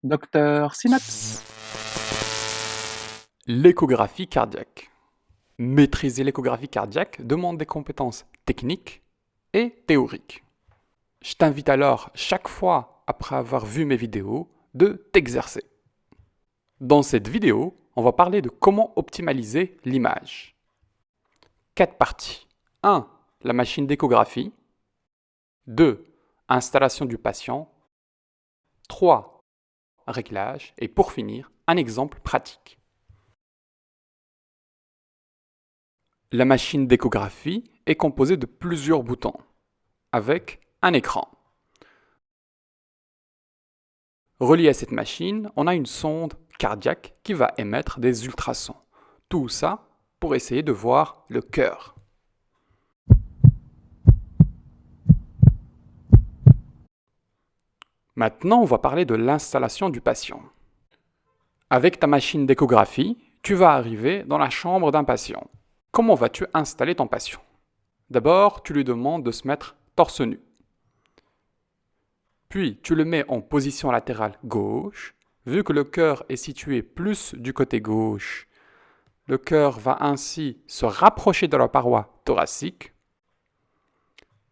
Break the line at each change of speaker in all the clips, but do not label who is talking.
Docteur Synapse.
L'échographie cardiaque. Maîtriser l'échographie cardiaque demande des compétences techniques et théoriques. Je t'invite alors, chaque fois après avoir vu mes vidéos, de t'exercer. Dans cette vidéo, on va parler de comment optimaliser l'image. 4 parties. 1. La machine d'échographie. 2. Installation du patient. 3. Réglage. Et pour finir, un exemple pratique. La machine d'échographie est composée de plusieurs boutons, avec un écran. Relié à cette machine, on a une sonde cardiaque qui va émettre des ultrasons. Tout ça pour essayer de voir le cœur. Maintenant, on va parler de l'installation du patient. Avec ta machine d'échographie, tu vas arriver dans la chambre d'un patient. Comment vas-tu installer ton patient? D'abord, tu lui demandes de se mettre torse nu. Puis, tu le mets en position latérale gauche. Vu que le cœur est situé plus du côté gauche, le cœur va ainsi se rapprocher de la paroi thoracique.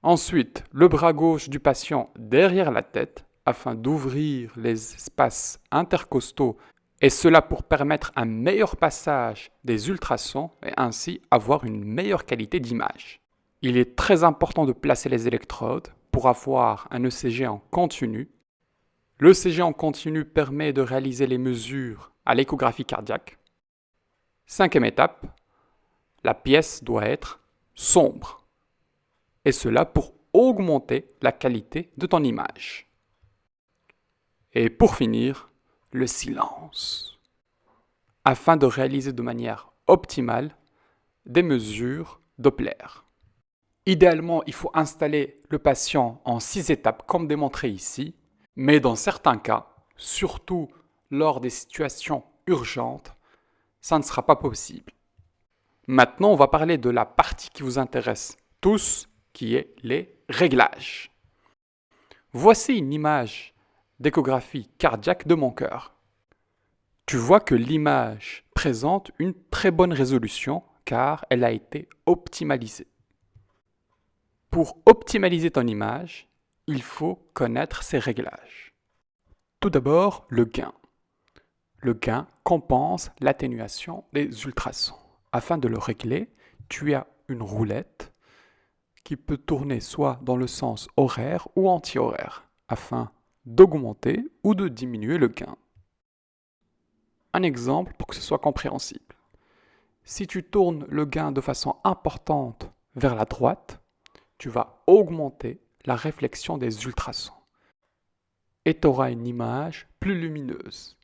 Ensuite, le bras gauche du patient derrière la tête afin d'ouvrir les espaces intercostaux et cela pour permettre un meilleur passage des ultrasons et ainsi avoir une meilleure qualité d'image. Il est très important de placer les électrodes pour avoir un ECG en continu. L'ECG en continu permet de réaliser les mesures à l'échographie cardiaque. 5e étape, la pièce doit être sombre. Et cela pour augmenter la qualité de ton image. Et pour finir, le silence. Afin de réaliser de manière optimale des mesures Doppler. Idéalement, il faut installer le patient en 6 étapes comme démontré ici, mais dans certains cas, surtout lors des situations urgentes, ça ne sera pas possible. Maintenant, on va parler de la partie qui vous intéresse tous, qui est les réglages. Voici une image d'échographie cardiaque de mon cœur. Tu vois que l'image présente une très bonne résolution car elle a été optimalisée. Pour optimaliser ton image, il faut connaître ces réglages. Tout d'abord, le gain. Le gain compense l'atténuation des ultrasons. Afin de le régler, tu as une roulette qui peut tourner soit dans le sens horaire ou anti-horaire, afin d'augmenter ou de diminuer le gain. Un exemple pour que ce soit compréhensible. Si tu tournes le gain de façon importante vers la droite, tu vas augmenter la réflexion des ultrasons et tu auras une image plus lumineuse.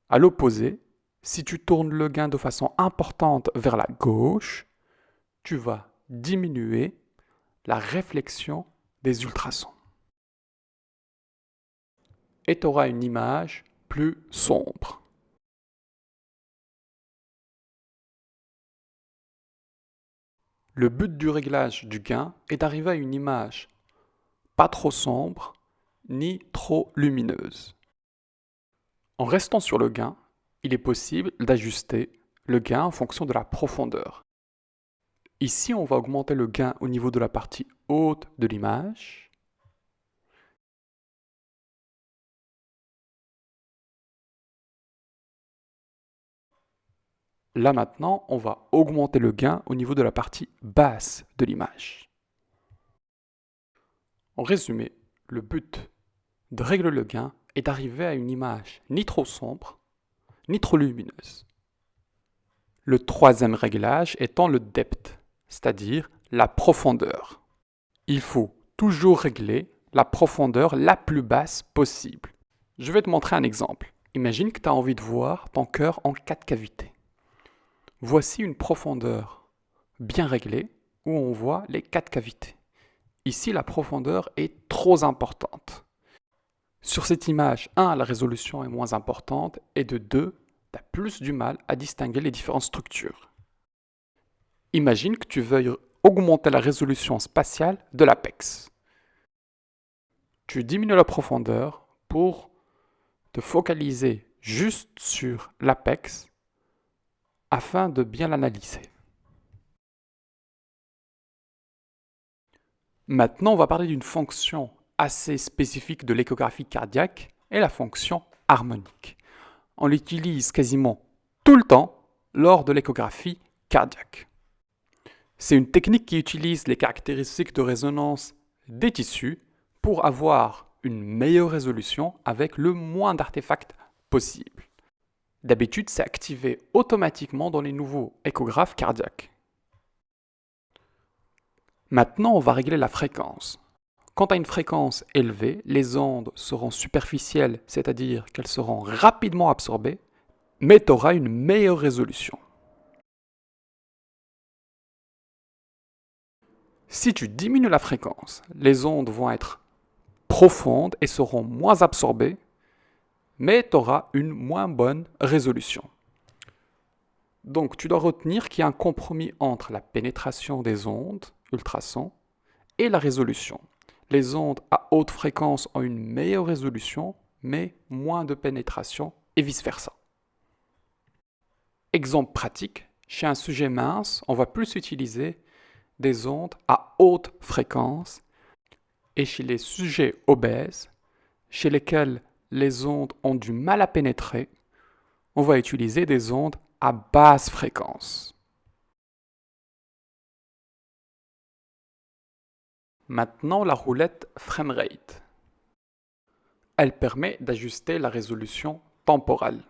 À l'opposé, si tu tournes le gain de façon importante vers la gauche, tu vas diminuer la réflexion des ultrasons. Et tu auras une image plus sombre. Le but du réglage du gain est d'arriver à une image pas trop sombre ni trop lumineuse. En restant sur le gain, il est possible d'ajuster le gain en fonction de la profondeur. Ici, on va augmenter le gain au niveau de la partie haute de l'image. Là maintenant, on va augmenter le gain au niveau de la partie basse de l'image. En résumé, le but de régler le gain est d'arriver à une image ni trop sombre, ni trop lumineuse. Le troisième réglage étant le depth, c'est-à-dire la profondeur. Il faut toujours régler la profondeur la plus basse possible. Je vais te montrer un exemple. Imagine que tu as envie de voir ton cœur en 4 cavités. Voici une profondeur bien réglée où on voit les 4 cavités. Ici, la profondeur est trop importante. Sur cette image, 1, la résolution est moins importante et de 2, tu as plus du mal à distinguer les différentes structures. Imagine que tu veuilles augmenter la résolution spatiale de l'apex. tu diminues la profondeur pour te focaliser juste sur l'apex afin de bien l'analyser. Maintenant, on va parler d'une fonction assez spécifique de l'échographie cardiaque et la fonction harmonique. On l'utilise quasiment tout le temps lors de l'échographie cardiaque. C'est une technique qui utilise les caractéristiques de résonance des tissus pour avoir une meilleure résolution avec le moins d'artefacts possible. D'habitude, c'est activé automatiquement dans les nouveaux échographes cardiaques. Maintenant, on va régler la fréquence. Quand à une fréquence élevée, les ondes seront superficielles, c'est-à-dire qu'elles seront rapidement absorbées, mais tu auras une meilleure résolution. Si tu diminues la fréquence, les ondes vont être profondes et seront moins absorbées, mais tu auras une moins bonne résolution. Donc tu dois retenir qu'il y a un compromis entre la pénétration des ondes, ultrasons, et la résolution. Les ondes à haute fréquence ont une meilleure résolution, mais moins de pénétration, et vice-versa. Exemple pratique, chez un sujet mince, on va plus utiliser des ondes à haute fréquence, et chez les sujets obèses, chez lesquels les ondes ont du mal à pénétrer, on va utiliser des ondes à basse fréquence. Maintenant, la roulette framerate. Elle permet d'ajuster la résolution temporale.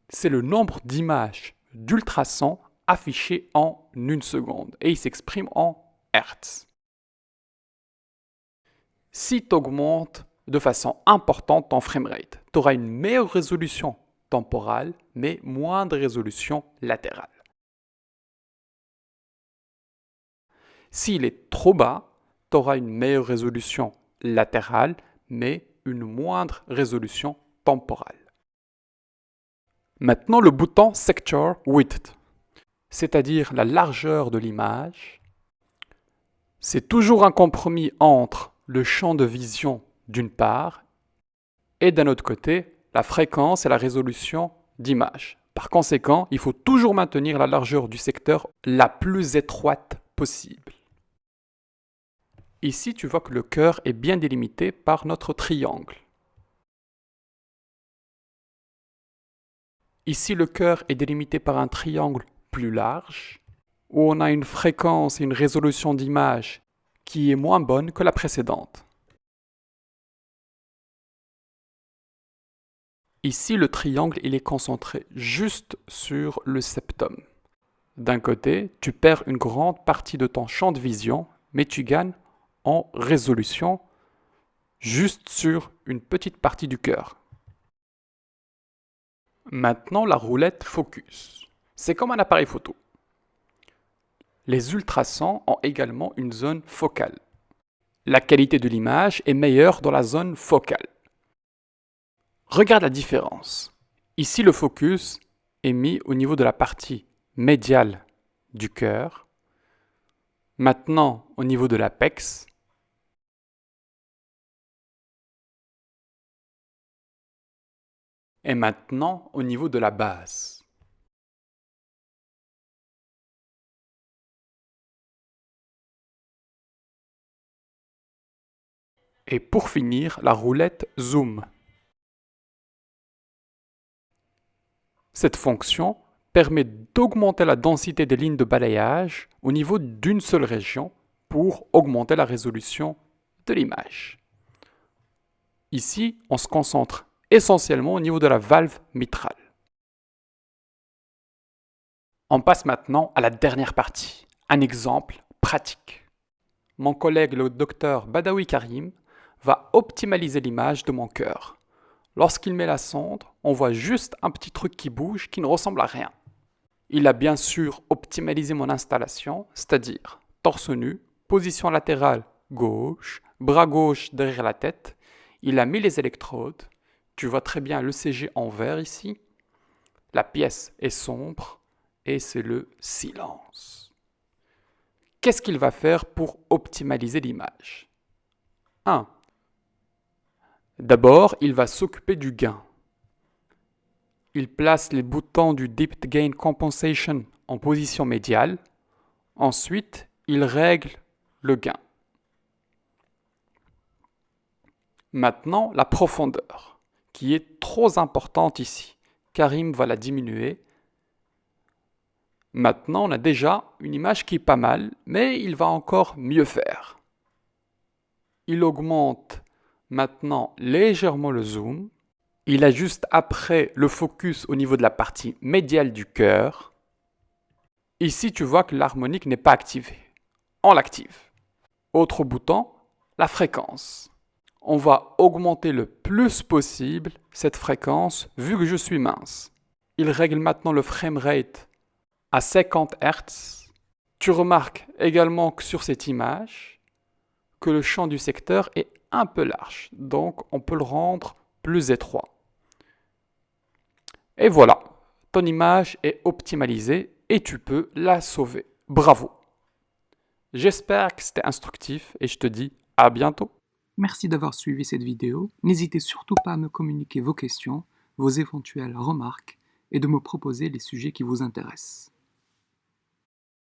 C'est le nombre d'images d'ultrasons affichées en 1 seconde et il s'exprime en Hertz. Si tu augmentes de façon importante ton framerate, tu auras une meilleure résolution temporale mais moins de résolution latérale. S'il est trop bas, tu auras une meilleure résolution latérale, mais une moindre résolution temporale. Maintenant, le bouton Sector Width, c'est-à-dire la largeur de l'image, c'est toujours un compromis entre le champ de vision d'une part et d'un autre côté, la fréquence et la résolution d'image. Par conséquent, il faut toujours maintenir la largeur du secteur la plus étroite possible. Ici, tu vois que le cœur est bien délimité par notre triangle. Ici, le cœur est délimité par un triangle plus large, où on a une fréquence et une résolution d'image qui est moins bonne que la précédente. Ici, le triangle il est concentré juste sur le septum. D'un côté, tu perds une grande partie de ton champ de vision, mais tu gagnes en résolution juste sur une petite partie du cœur. Maintenant, la roulette focus. C'est comme un appareil photo. Les ultrasons ont également une zone focale. La qualité de l'image est meilleure dans la zone focale. Regarde la différence. Ici, le focus est mis au niveau de la partie médiale du cœur. Maintenant, au niveau de l'apex. Et maintenant, au niveau de la base. Et pour finir, la roulette zoom. Cette fonction permet d'augmenter la densité des lignes de balayage au niveau d'une seule région pour augmenter la résolution de l'image. Ici, on se concentre essentiellement au niveau de la valve mitrale. On passe maintenant à la dernière partie, un exemple pratique. Mon collègue le docteur Badawi Karim va optimaliser l'image de mon cœur. Lorsqu'il met la sonde, on voit juste un petit truc qui bouge qui ne ressemble à rien. Il a bien sûr optimalisé mon installation, c'est-à-dire torse nu, position latérale gauche, bras gauche derrière la tête. Il a mis les électrodes. Tu vois très bien le CG en vert ici. La pièce est sombre et c'est le silence. Qu'est-ce qu'il va faire pour optimaliser l'image? 1. D'abord, il va s'occuper du gain. Il place les boutons du Depth Gain Compensation en position médiale. Ensuite, il règle le gain. Maintenant, la profondeur, qui est trop importante ici. Karim va la diminuer. Maintenant, on a déjà une image qui est pas mal, mais il va encore mieux faire. Il augmente maintenant légèrement le zoom. Il ajuste après le focus au niveau de la partie médiale du cœur. Ici, tu vois que l'harmonique n'est pas activée. On l'active. Autre bouton, la fréquence. On va augmenter le plus possible cette fréquence vu que je suis mince. Il règle maintenant le framerate à 50 Hz. Tu remarques également que sur cette image, que le champ du secteur est un peu large. Donc, on peut le rendre plus étroit. Et voilà, ton image est optimalisée et tu peux la sauver. Bravo! J'espère que c'était instructif et je te dis à bientôt.
Merci d'avoir suivi cette vidéo. N'hésitez surtout pas à me communiquer vos questions, vos éventuelles remarques et de me proposer les sujets qui vous intéressent.